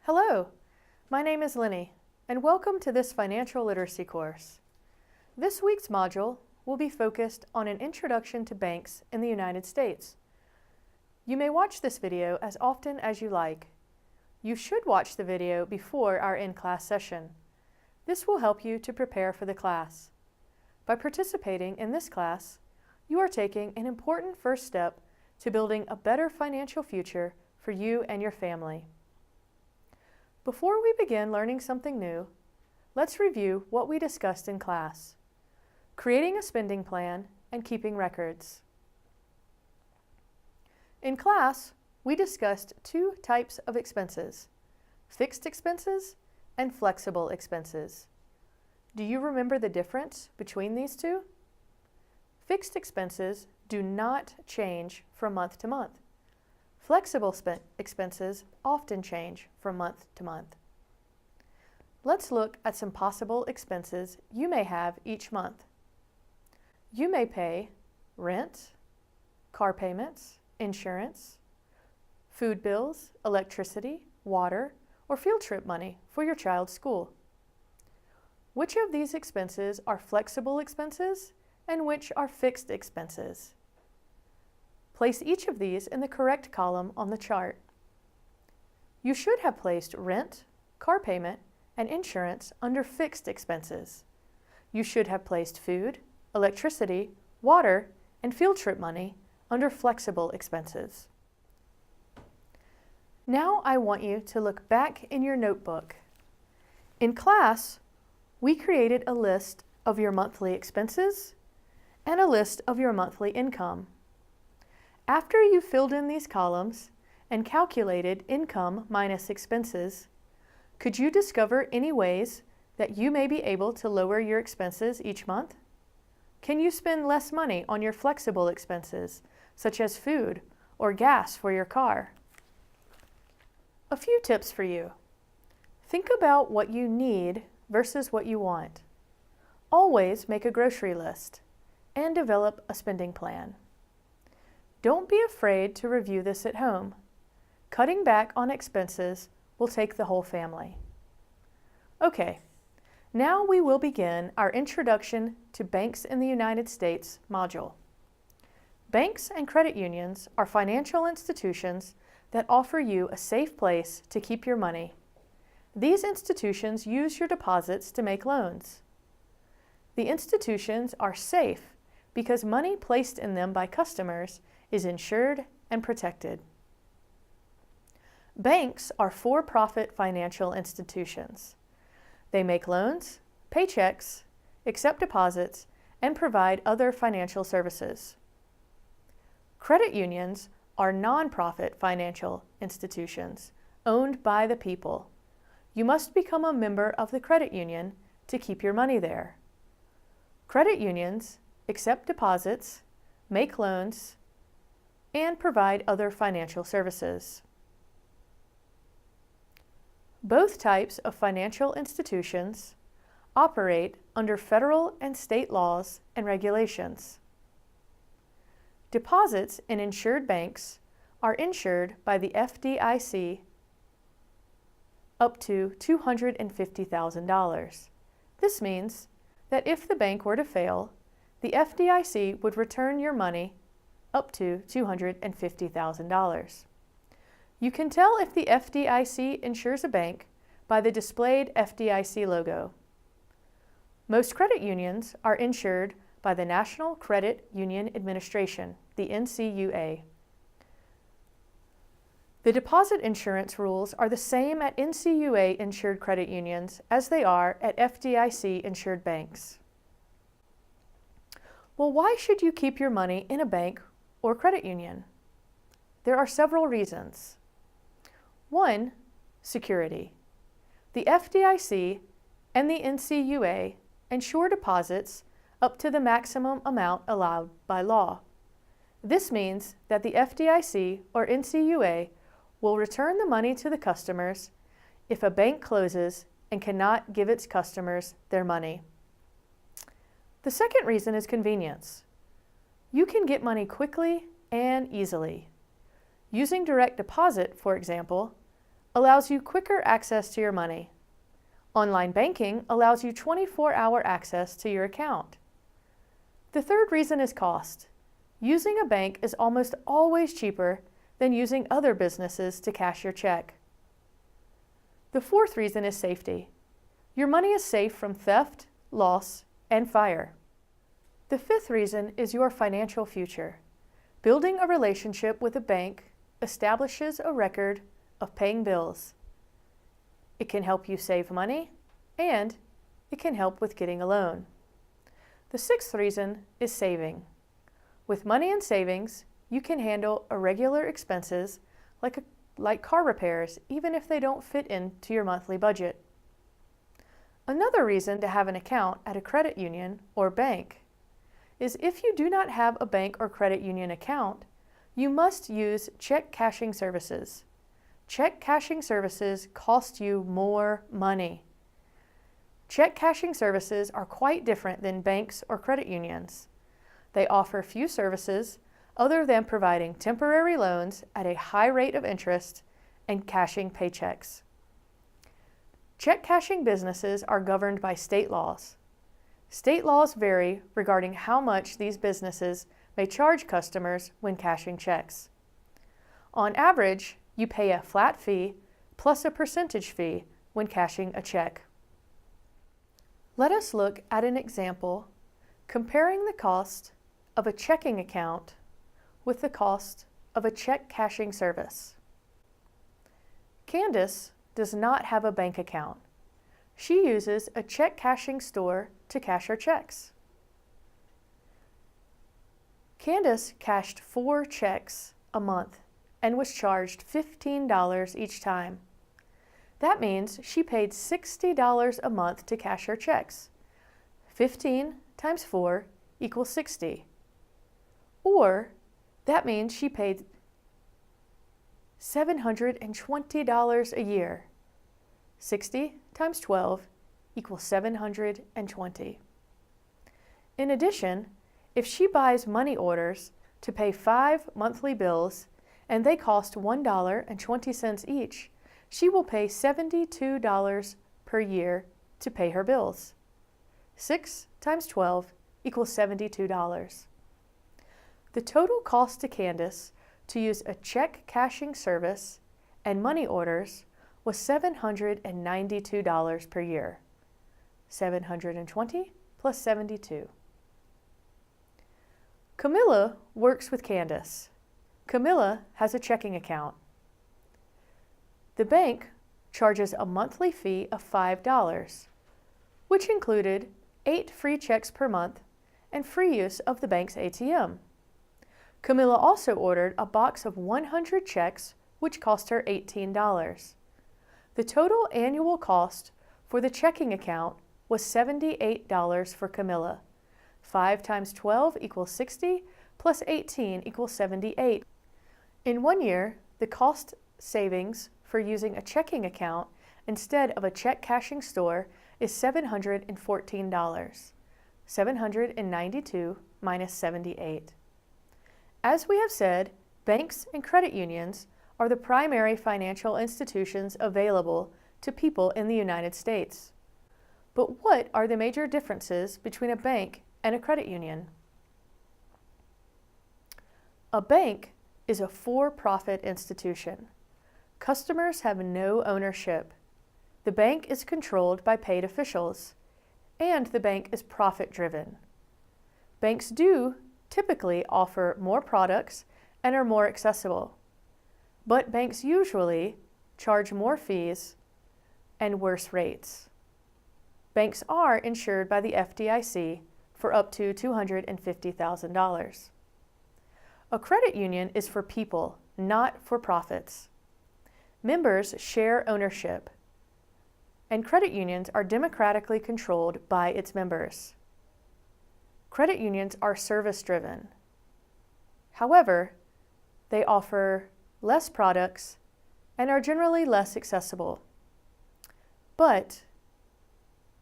Hello, my name is Lenny, and welcome to this financial literacy course. This week's module will be focused on an introduction to banks in the United States. You may watch this video as often as you like. You should watch the video before our in-class session. This will help you to prepare for the class. By participating in this class, you are taking an important first step to building a better financial future for you and your family. Before we begin learning something new, let's review what we discussed in class: creating a spending plan and keeping records. In class, we discussed two types of expenses: fixed expenses and flexible expenses. Do you remember the difference between these two? Fixed expenses do not change from month to month. Flexible expenses often change from month to month. Let's look at some possible expenses you may have each month. You may pay rent, car payments, insurance, food bills, electricity, water, or field trip money for your child's school. Which of these expenses are flexible expenses and which are fixed expenses? Place each of these in the correct column on the chart. You should have placed rent, car payment, and insurance under fixed expenses. You should have placed food, electricity, water, and field trip money under flexible expenses. Now I want you to look back in your notebook. In class, we created a list of your monthly expenses and a list of your monthly income. After you filled in these columns and calculated income minus expenses, could you discover any ways that you may be able to lower your expenses each month? Can you spend less money on your flexible expenses, such as food or gas for your car? A few tips for you. Think about what you need versus what you want. Always make a grocery list and develop a spending plan. Don't be afraid to review this at home. Cutting back on expenses will take the whole family. Okay, now we will begin our Introduction to Banks in the United States module. Banks and credit unions are financial institutions that offer you a safe place to keep your money. These institutions use your deposits to make loans. The institutions are safe because money placed in them by customers is insured and protected. Banks are for-profit financial institutions. They make loans, pay checks, accept deposits, and provide other financial services. Credit unions are non-profit financial institutions owned by the people. You must become a member of the credit union to keep your money there. Credit unions accept deposits, make loans, and provide other financial services. Both types of financial institutions operate under federal and state laws and regulations. Deposits in insured banks are insured by the FDIC up to $250,000. This means that if the bank were to fail, the FDIC would return your money up to $250,000. You can tell if the FDIC insures a bank by the displayed FDIC logo. Most credit unions are insured by the National Credit Union Administration, the NCUA. The deposit insurance rules are the same at NCUA-insured credit unions as they are at FDIC-insured banks. Well, why should you keep your money in a bank or credit union? There are several reasons. 1. Security. The FDIC and the NCUA insure deposits up to the maximum amount allowed by law. This means that the FDIC or NCUA will return the money to the customers if a bank closes and cannot give its customers their money. The second reason is convenience. You can get money quickly and easily. Using direct deposit, for example, allows you quicker access to your money. Online banking allows you 24-hour access to your account. The third reason is cost. Using a bank is almost always cheaper than using other businesses to cash your check. The fourth reason is safety. Your money is safe from theft, loss, and fire. The fifth reason is your financial future. Building a relationship with a bank establishes a record of paying bills. It can help you save money, and it can help with getting a loan. The sixth reason is saving. With money and savings, you can handle irregular expenses like car repairs, even if they don't fit into your monthly budget. Another reason to have an account at a credit union or bank is if you do not have a bank or credit union account, you must use check cashing services. Check cashing services cost you more money. Check cashing services are quite different than banks or credit unions. They offer few services other than providing temporary loans at a high rate of interest and cashing paychecks. Check cashing businesses are governed by state laws. State laws vary regarding how much these businesses may charge customers when cashing checks. On average, you pay a flat fee plus a percentage fee when cashing a check. Let us look at an example comparing the cost of a checking account with the cost of a check cashing service. Candace does not have a bank account. She uses a check cashing store to cash her checks. Candace cashed 4 checks a month and was charged $15 each time. That means she paid $60 a month to cash her checks. 15 times 4 equals 60. Or that means she paid $720 a year. 60 times 12 equals 720. In addition, if she buys money orders to pay 5 monthly bills and they cost $1.20 each, she will pay $72 per year to pay her bills. 6 times 12 equals $72. The total cost to Candace to use a check cashing service and money orders was $792 per year. 720 plus 72. Camilla works with Candace. Camilla has a checking account. The bank charges a monthly fee of $5, which included 8 free checks per month and free use of the bank's ATM. Camilla also ordered a box of 100 checks, which cost her $18. The total annual cost for the checking account was $78 for Camilla. 5 times 12 equals 60, plus 18 equals 78. In 1 year, the cost savings for using a checking account instead of a check cashing store is $714. 792 minus 78. As we have said, banks and credit unions are the primary financial institutions available to people in the United States. But what are the major differences between a bank and a credit union? A bank is a for-profit institution. Customers have no ownership. The bank is controlled by paid officials, and the bank is profit-driven. Banks do typically offer more products and are more accessible, but banks usually charge more fees and worse rates. Banks are insured by the FDIC for up to $250,000. A credit union is for people, not for profits. Members share ownership, and credit unions are democratically controlled by its members. Credit unions are service-driven. However, they offer less products and are generally less accessible. But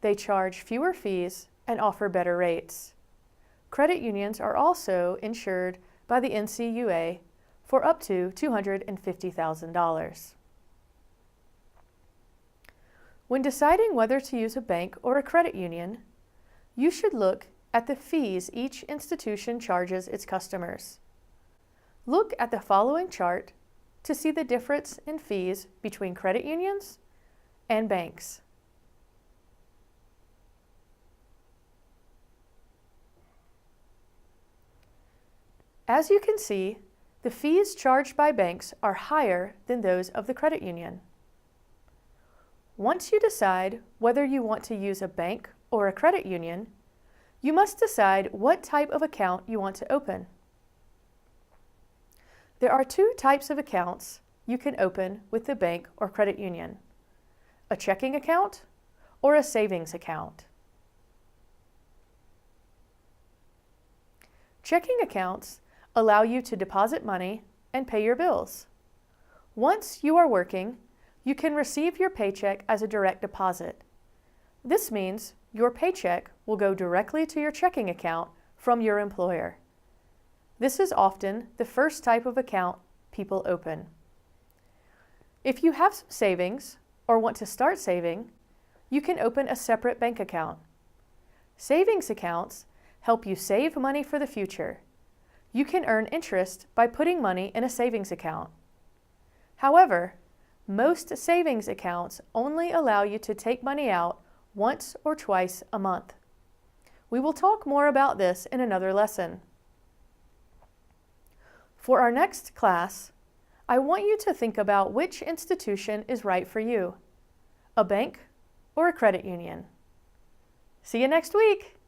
they charge fewer fees and offer better rates. Credit unions are also insured by the NCUA for up to $250,000. When deciding whether to use a bank or a credit union, you should look at the fees each institution charges its customers. Look at the following chart to see the difference in fees between credit unions and banks. As you can see, the fees charged by banks are higher than those of the credit union. Once you decide whether you want to use a bank or a credit union, you must decide what type of account you want to open. There are two types of accounts you can open with the bank or credit union: a checking account or a savings account. Checking accounts allow you to deposit money and pay your bills. Once you are working, you can receive your paycheck as a direct deposit. This means your paycheck will go directly to your checking account from your employer. This is often the first type of account people open. If you have some savings or want to start saving, you can open a separate bank account. Savings accounts help you save money for the future. You can earn interest by putting money in a savings account. However, most savings accounts only allow you to take money out once or twice a month. We will talk more about this in another lesson. For our next class, I want you to think about which institution is right for you, a bank or a credit union. See you next week!